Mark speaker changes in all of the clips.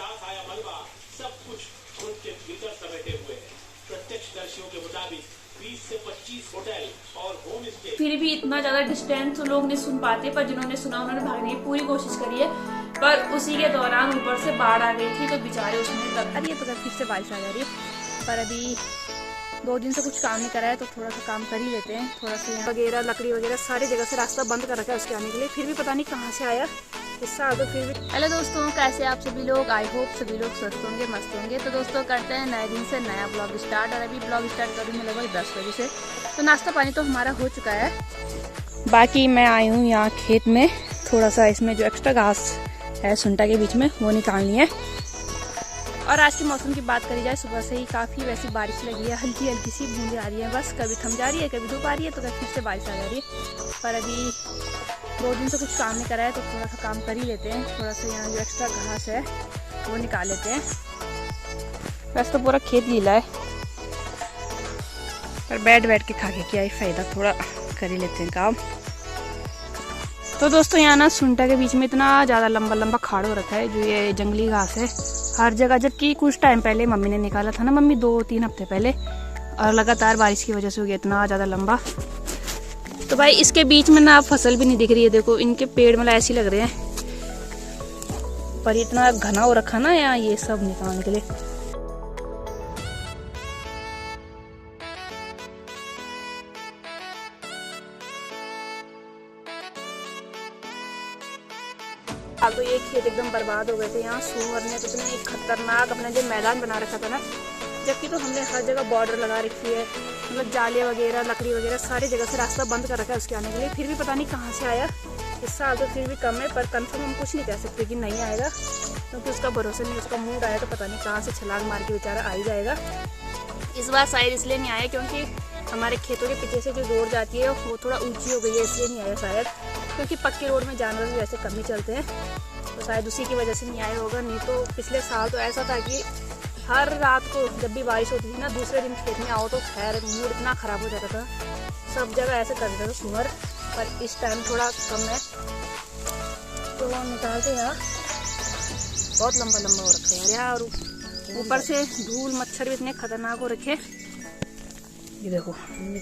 Speaker 1: साथ आया मलबा सब कुछ खुद के भीतर समेटे हुए है। प्रत्यक्षदर्शियों के मुताबिक 20 से 25 होटल और होम स्टे।
Speaker 2: फिर भी इतना ज्यादा डिस्टेंस तो लोग नहीं सुन पाते, पर जिन्होंने सुना उन्होंने भागने की पूरी कोशिश करी है, पर उसी के दौरान ऊपर से बाढ़ आ गई थी तो बेचारे उसमें तब अरे तो फिर से बारिश आ जा रही है। पर अभी 2 दिन से कुछ काम नहीं करा है तो थोड़ा सा काम कर ही लेते हैं। थोड़ा सा वगैरह लकड़ी वगैरह सारी जगह से रास्ता बंद कर रखा है उसके आने के लिए, फिर भी पता नहीं कहाँ से आया हिस्सा तो फिर भी। हेलो दोस्तों, कैसे आप सभी लोग? आई होप सभी लोग स्वस्थ होंगे, मस्त होंगे। तो दोस्तों करते हैं नए दिन से नया ब्लॉग स्टार्ट, और अभी ब्लॉग स्टार्ट करूँ मैं लगभग 10 बजे से। तो नाश्ता पानी तो हमारा हो चुका है, बाकी मैं आई हूँ यहाँ खेत में थोड़ा सा इसमें जो एक्स्ट्रा घास है सुंटा के बीच में वो निकालनी है। और आज के मौसम की बात करी जाए, सुबह से ही काफ़ी वैसी बारिश लगी है, हल्की हल्की सी बूंदें आ रही है, बस कभी थम जा रही है कभी धूप आ रही है तो कभी फिर से बारिश आ जा रही है। पर अभी 2 दिन से कुछ काम नहीं करा है तो थोड़ा सा काम कर ही लेते हैं। थोड़ा सा यहाँ जो एक्स्ट्रा घास है वो निकाल लेते हैं। वैसे तो पूरा खेत गीला है, पर बैठ के खा के क्या ही फायदा, थोड़ा कर ही लेते हैं काम। तो दोस्तों यहाँ ना सुंटा के बीच में इतना ज़्यादा लंबा लंबा खाड़ हो रखा है, जो ये जंगली घास है हर जगह, जबकि कुछ टाइम पहले मम्मी ने निकाला था ना, मम्मी 2-3 हफ्ते पहले, और लगातार बारिश की वजह से हो गया इतना ज़्यादा लंबा। तो भाई इसके बीच में ना फसल भी नहीं दिख रही है, देखो इनके पेड़ मतलब ऐसे लग रहे हैं, पर इतना घना हो रखा ना यहाँ ये सब निकालने के लिए। तो ये खेत एकदम बर्बाद हो गए थे, यहाँ सूअर ने तो इतने खतरनाक अपना जो मैदान बना रखा था ना, जबकि तो हमने हर जगह बॉर्डर लगा रखी है, मतलब जाले वगैरह लकड़ी वगैरह सारी जगह से रास्ता बंद कर रखा है उसके आने के लिए, फिर भी पता नहीं कहाँ से आया। इस साल तो फिर भी कम है, पर कंफर्म हम कुछ नहीं कह सकते कि नहीं आएगा, क्योंकि उसका भरोसा नहीं, उसका मूड आया तो पता नहीं कहाँ से छलांग मार के बेचारा आ ही जाएगा। इस बार शायद इसलिए नहीं आया क्योंकि हमारे खेतों के पीछे से जो रोड जाती है वो थोड़ा ऊंची हो गई है, इसलिए नहीं आया शायद, क्योंकि पक्के रोड में जानवर भी वैसे कम ही चलते हैं, तो शायद उसी की वजह से नहीं आया होगा। नहीं तो पिछले साल तो ऐसा था कि हर रात को जब भी बारिश होती थी ना, दूसरे दिन खेत में आओ तो खैर मूड इतना ख़राब हो जाता था, सब जगह ऐसे कर देता था सूअर। पर इस टाइम थोड़ा कम है तो वो निकालते हैं यार, बहुत लंबा लंबा हो रखा है यार, और ऊपर से धूल मच्छर भी इतने खतरनाक हो रखे। ये देखो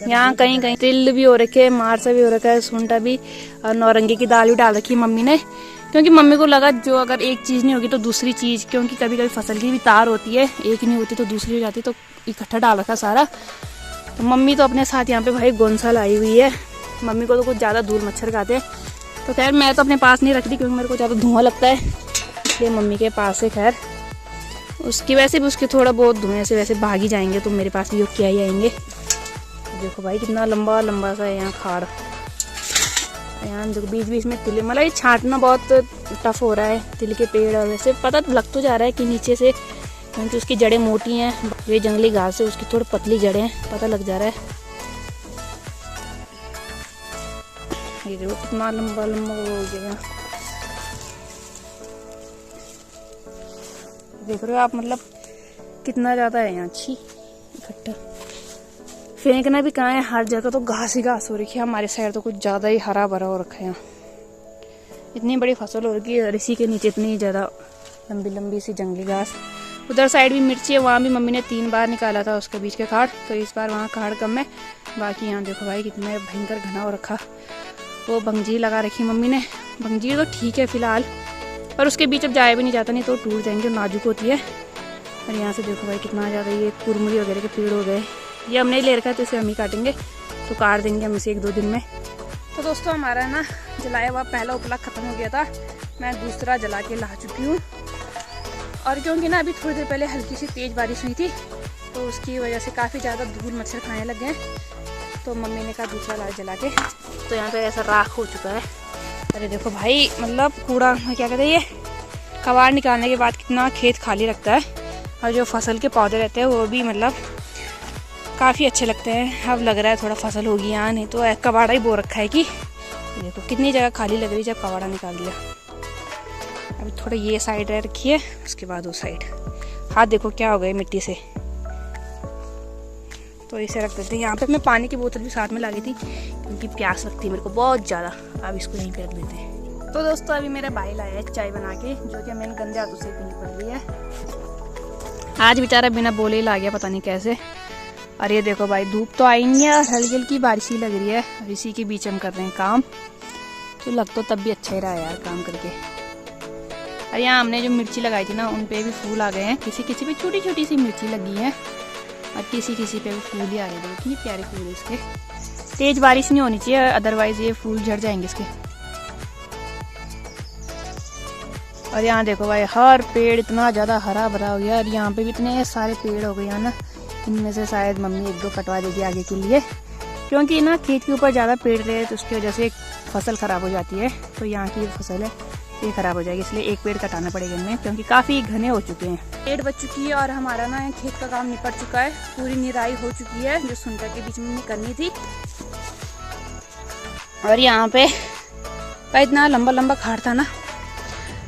Speaker 2: यहाँ कहीं कहीं तिल भी हो रखे, मारसा भी हो रखा है, सुंटा भी, और नौरंगी की दाल भी डाल रखी है मम्मी ने, क्योंकि मम्मी को लगा जो अगर एक चीज़ नहीं होगी तो दूसरी चीज़, क्योंकि कभी कभी फसल की भी तार होती है, एक नहीं होती तो दूसरी हो जाती, तो इकट्ठा डाल रखा सारा। तो मम्मी तो अपने साथ यहाँ पे भाई गोंसा लाई हुई है, मम्मी को तो कुछ ज़्यादा धूल मच्छर खाते हैं, तो खैर मैं तो अपने पास नहीं रखती क्योंकि मेरे को ज़्यादा धुआं लगता है, इसलिए मम्मी के पास है। खैर उसकी वैसे भी उसके थोड़ा बहुत धुएं से वैसे भाग ही जाएंगे, तो मेरे पास भी क्या ही आएंगे। देखो भाई कितना लंबा लंबा सा है यहाँ खाड़, यहाँ देखो बीच बीच में तिल, मतलब ये छांटना बहुत टफ हो रहा है तिल के पेड़, और वैसे पता तो लग तो जा रहा है कि नीचे से, क्योंकि उसकी जड़ें मोटी हैं, ये जंगली घास है उसकी थोड़ी पतली जड़ें हैं, पता लग जा रहा है। ये देखो कितना लंबा लंबा हो गया, देख रहे हो आप, मतलब कितना ज़्यादा है यहाँ छी इकट्ठा। फेंकना भी कहाँ है, हर जगह तो घास ही घास हो रखी है, हमारे साइड तो कुछ ज़्यादा ही हरा भरा हो रखा है यहाँ, इतनी बड़ी फसल हो रखी है, और इसी के नीचे इतनी ज़्यादा लंबी लंबी सी जंगली घास। उधर साइड भी मिर्ची है, वहाँ भी मम्मी ने 3 बार निकाला था उसके बीच के खाड़, तो इस बार वहाँ खाड़ कम है। बाकी यहाँ देखो भाई कितना भयंकर घना हो रखा, वो बंजीर लगा रखी मम्मी ने, बंजीर तो ठीक है फिलहाल, पर उसके बीच अब जाया भी नहीं जाता, नहीं तो टूट जाएंगे, नाजुक होती है। और यहाँ से देखो भाई कितना ज़्यादा ये कुरमुरी वगैरह के पेड़ हो गए, ये हमने ले रखा है तो इसे हम ही काटेंगे, तो काट देंगे हम इसे 1-2 दिन में। तो दोस्तों हमारा ना जलाया हुआ पहला उपला ख़त्म हो गया था, मैं दूसरा जला के ला चुकी हूँ, और क्योंकि ना अभी थोड़ी देर पहले हल्की सी तेज़ बारिश हुई थी, तो उसकी वजह से काफ़ी ज़्यादा धूल मच्छर खाने लग गए, तो मम्मी ने कहा दूसरा ला जला के, तो यहाँ पे ऐसा राख हो चुका है। अरे देखो भाई, मतलब कूड़ा क्या कहते हैं, ये कबाड़ निकालने के बाद कितना खेत खाली रखता है, और जो फसल के पौधे रहते हैं वो भी मतलब काफ़ी अच्छे लगते हैं। अब लग रहा है थोड़ा फसल होगी यहाँ, नहीं तो कबाड़ा ही बो रखा है कि देखो कितनी जगह खाली लग रही जब कबाड़ा निकाल दिया। अभी थोड़ा ये साइड रह रखी है, उसके बाद वो साइड, हाथ देखो क्या हो गए मिट्टी से, तो इसे रख देते हैं यहाँ पे। मैं पानी की बोतल भी साथ में ला गई थी क्योंकि प्यास लगती है मेरे को बहुत ज़्यादा, अब इसको यहीं पे रख देते हैं। तो दोस्तों अभी मेरा भाई लाया है चाय बना के, जो कि मैंने गंदे हाथों से पीनी पड़ रही है। आज बेचारा बिना बोले ही ला गया, पता नहीं कैसे। और ये देखो भाई, धूप तो आई नहीं है और हल्की हल्की बारिश ही लग रही है, और इसी के बीच हम कर रहे हैं काम। तो लग तो तब भी अच्छा ही रहा है यार काम करके। और यहाँ हमने जो मिर्ची लगाई थी ना, उन पे भी फूल आ गए हैं। किसी किसी पे छोटी छोटी सी मिर्ची लगी है और किसी किसी पे भी फूल ही आ रहे हैं। कितनी प्यारे फूल है इसके। तेज बारिश नहीं होनी चाहिए, अदरवाइज ये फूल झड़ जाएंगे इसके। और यहाँ देखो भाई, हर पेड़ इतना ज़्यादा हरा भरा हो गया, और यहाँ पे भी इतने सारे पेड़ हो गए हैं ना। इनमें से शायद मम्मी 1-2 कटवा देगी आगे के लिए, क्योंकि ना खेत के ऊपर ज़्यादा पेड़ रहे तो उसकी वजह से फसल ख़राब हो जाती है। तो यहाँ की फसल है ये ख़राब हो जाएगी, इसलिए एक पेड़ कटाना पड़ेगा इनमें, क्योंकि काफ़ी घने हो चुके हैं। पेड़ बच चुकी है और हमारा ना खेत का काम निपट चुका है। पूरी निराई हो चुकी है, जो सुनकर के बीच में करनी थी। और यहाँ पे इतना लंबा लंबा खाड़ था ना,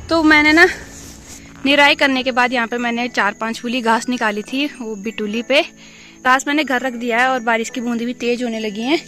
Speaker 2: तो मैंने ना निराई करने के बाद यहाँ पे मैंने 4-5 फूली घास निकाली थी, वो बिटूली पे घास मैंने घर रख दिया है। और बारिश की बूंदें भी तेज होने लगी हैं।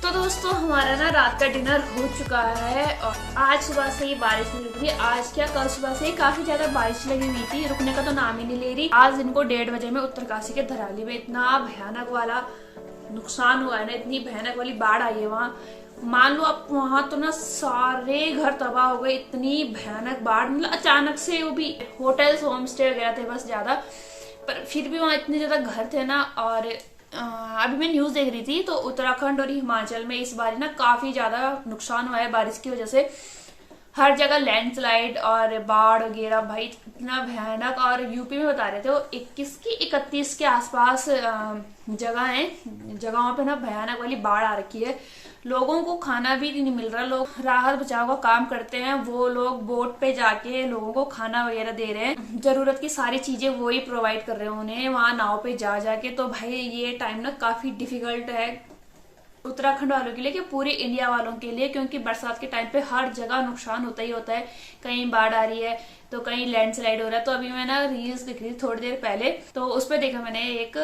Speaker 2: तो दोस्तों हमारा ना रात का डिनर हो चुका है, और आज सुबह से ही बारिश नहीं रुक रही। आज क्या, कल सुबह से ही काफी ज्यादा बारिश लगी हुई थी, रुकने का तो नाम ही नहीं ले रही। आज इनको 1:30 बजे में उत्तरकाशी के धराली में इतना भयानक वाला नुकसान हुआ है ना, इतनी भयानक वाली बाढ़ आई है वहाँ। मान लो अब वहाँ तो ना सारे घर तबाह हो गए, इतनी भयानक बाढ़। मतलब अचानक से, वो भी होटल्स होम स्टे वगैरह थे बस ज्यादा, पर फिर भी वहाँ इतने ज्यादा घर थे ना। और अभी मैं न्यूज देख रही थी, तो उत्तराखंड और हिमाचल में इस बार ना काफी ज्यादा नुकसान हुआ है बारिश की वजह से। हर जगह लैंडस्लाइड और बाढ़ वगैरह, भाई इतना भयानक। और यूपी में बता रहे थे वो 21 की 31 के आसपास जगहों पे ना भयानक वाली बाढ़ आ रखी है। लोगों को खाना भी नहीं मिल रहा। लोग राहत बचाव का काम करते हैं, वो लोग बोट पे जाके लोगों को खाना वगैरह दे रहे हैं, जरूरत की सारी चीजें वो ही प्रोवाइड कर रहे हैं उन्हें वहां नाव पे जा जाके। तो भाई ये टाइम ना काफी डिफिकल्ट है उत्तराखंड वालों के लिए, कि पूरे इंडिया वालों के लिए, क्योंकि बरसात के टाइम पे हर जगह नुकसान होता ही होता है। कहीं बाढ़ आ रही है तो कहीं लैंडस्लाइड हो रहा है। तो अभी मैं ना रील्स दिख रही थी थोड़ी देर पहले, तो उस पर देखा मैंने एक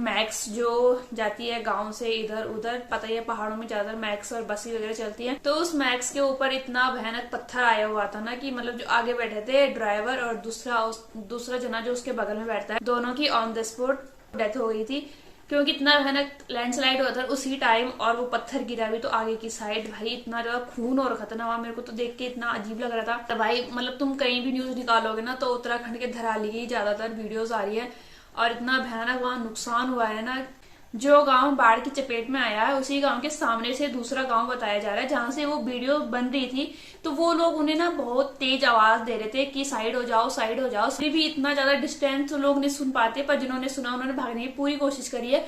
Speaker 2: मैक्स जो जाती है गांव से इधर उधर, पता ही है पहाड़ों में ज्यादा मैक्स और बसें वगैरह चलती हैं। तो उस मैक्स के ऊपर इतना भयानक पत्थर आया हुआ था ना, कि मतलब जो आगे बैठे थे ड्राइवर और दूसरा जना जो उसके बगल में बैठता है, दोनों की ऑन द स्पॉट डेथ हो गई थी, क्योंकि इतना भयानक लैंडस्लाइड हुआ था उसी टाइम। और वो पत्थर गिरा भी तो आगे की साइड, भाई इतना ज्यादा खून हो रखा था ना वहाँ। मेरे को तो देख के इतना अजीब लग रहा था। तो भाई मतलब तुम कहीं भी न्यूज निकालोगे ना, तो उत्तराखंड के धराली की ज्यादातर वीडियोस आ रही है। और इतना भयानक वहाँ नुकसान हुआ है ना। जो गांव बाढ़ की चपेट में आया है, उसी गांव के सामने से दूसरा गांव बताया जा रहा है, जहां से वो वीडियो बन रही थी। तो वो लोग उन्हें ना बहुत तेज आवाज दे रहे थे कि साइड हो जाओ, साइड हो जाओ। फिर भी इतना ज्यादा डिस्टेंस तो लोग नहीं सुन पाते, पर जिन्होंने सुना उन्होंने भागने की पूरी कोशिश करी है।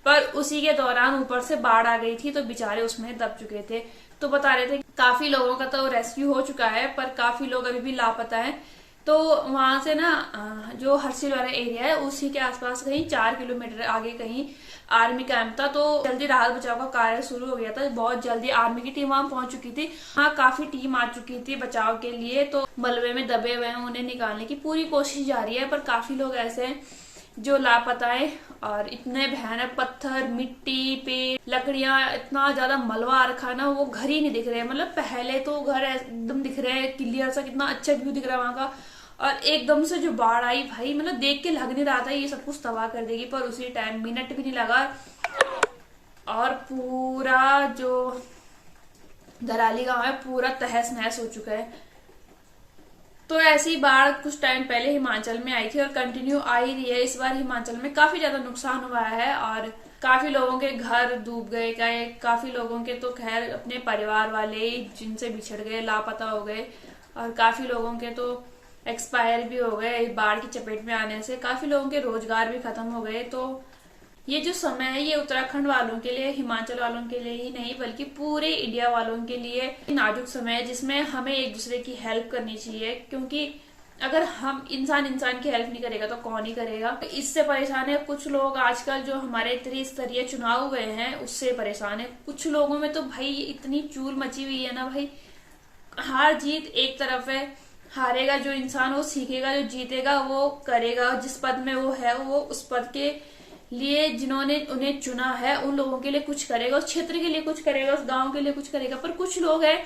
Speaker 2: पर उसी के दौरान ऊपर से बाढ़ आ गई थी, तो बेचारे उसमें दब चुके थे। तो बता रहे थे काफी लोगों का तो रेस्क्यू हो चुका है, पर काफी लोग अभी भी लापता है। तो वहां से ना जो हर्सिल वाला एरिया है, उसी के आसपास कहीं 4 किलोमीटर आगे कहीं आर्मी कैंप था। तो जल्दी राहत बचाव का कार्य शुरू हो गया था। बहुत जल्दी आर्मी की टीम वहां पहुंच चुकी थी। हाँ, काफी टीम आ चुकी थी बचाव के लिए। तो मलबे में दबे हुए हैं, उन्हें निकालने की पूरी कोशिश जारी है। पर काफी लोग ऐसे हैं जो लापता है। और इतने भयानक पत्थर, मिट्टी पे लकड़ियां, इतना ज्यादा मलबा रखा ना, वो घर ही नहीं दिख रहे। मतलब पहले तो घर एकदम दिख रहे हैं क्लियर सा, कितना अच्छा व्यू दिख रहा है वहां का। और एकदम से जो बाढ़ आई, भाई मतलब देख के लग नहीं रहा था ये सब कुछ तबाह कर देगी, पर उसी टाइम मिनट भी नहीं लगा और पूरा जो धराली गांव है पूरा तहस नहस हो चुका है। तो ऐसी बाढ़ कुछ टाइम पहले हिमाचल में आई थी और कंटिन्यू आ ही रही है। इस बार हिमाचल में काफी ज्यादा नुकसान हुआ है और काफी लोगों के घर डूब गए, काफी लोगों के तो खैर अपने परिवार वाले जिनसे बिछड़ गए, लापता हो गए, और काफी लोगों के तो एक्सपायर भी हो गए बाढ़ की चपेट में आने से, काफी लोगों के रोजगार भी खत्म हो गए। तो ये जो समय है ये उत्तराखंड वालों के लिए, हिमाचल वालों के लिए ही नहीं बल्कि पूरे इंडिया वालों के लिए नाजुक समय है, जिसमें हमें एक दूसरे की हेल्प करनी चाहिए। क्योंकि अगर हम इंसान की हेल्प नहीं करेगा तो कौन ही करेगा। तो इससे परेशान है कुछ लोग आजकल, जो हमारे त्रिस्तरीय चुनाव हुए हैं उससे परेशान है। कुछ लोगों में तो भाई इतनी चूल मची हुई है ना भाई, हार जीत एक तरफ है, हारेगा जो इंसान वो सीखेगा, जो जीतेगा वो करेगा। जिस पद में वो है वो उस पद के लिए जिन्होंने उन्हें चुना है उन लोगों के लिए कुछ करेगा, उस क्षेत्र के लिए कुछ करेगा, उस गांव के लिए कुछ करेगा। पर कुछ लोग हैं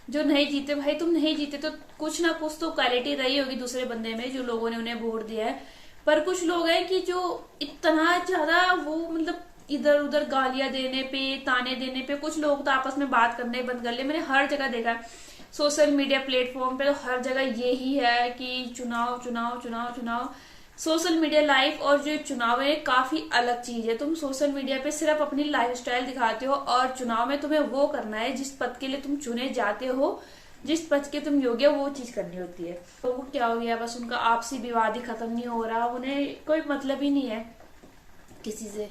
Speaker 2: जो नहीं जीते। भाई तुम नहीं जीते तो कुछ ना कुछ तो क्वालिटी रही होगी दूसरे बंदे में, जो लोगों ने उन्हें वोट दिया है। पर कुछ लोग हैं कि जो इतना ज्यादा वो मतलब इधर उधर गालियां देने पे, ताने देने पे, कुछ लोग तो आपस में बात करने बंद कर ले। मैंने हर जगह देखा है, सोशल मीडिया प्लेटफॉर्म पे तो हर जगह यही है कि चुनाव चुनाव चुनाव चुनाव। सोशल मीडिया लाइफ और जो चुनाव है काफी अलग चीज है। तुम सोशल मीडिया पे सिर्फ अपनी लाइफस्टाइल दिखाते हो और चुनाव में तुम्हें वो करना है जिस पद के लिए तुम चुने जाते हो, जिस पद के तुम योग्य वो चीज करनी होती है। तो वो क्या हो गया, बस उनका आपसी विवाद ही खत्म नहीं हो रहा, उन्हें कोई मतलब ही नहीं है किसी से।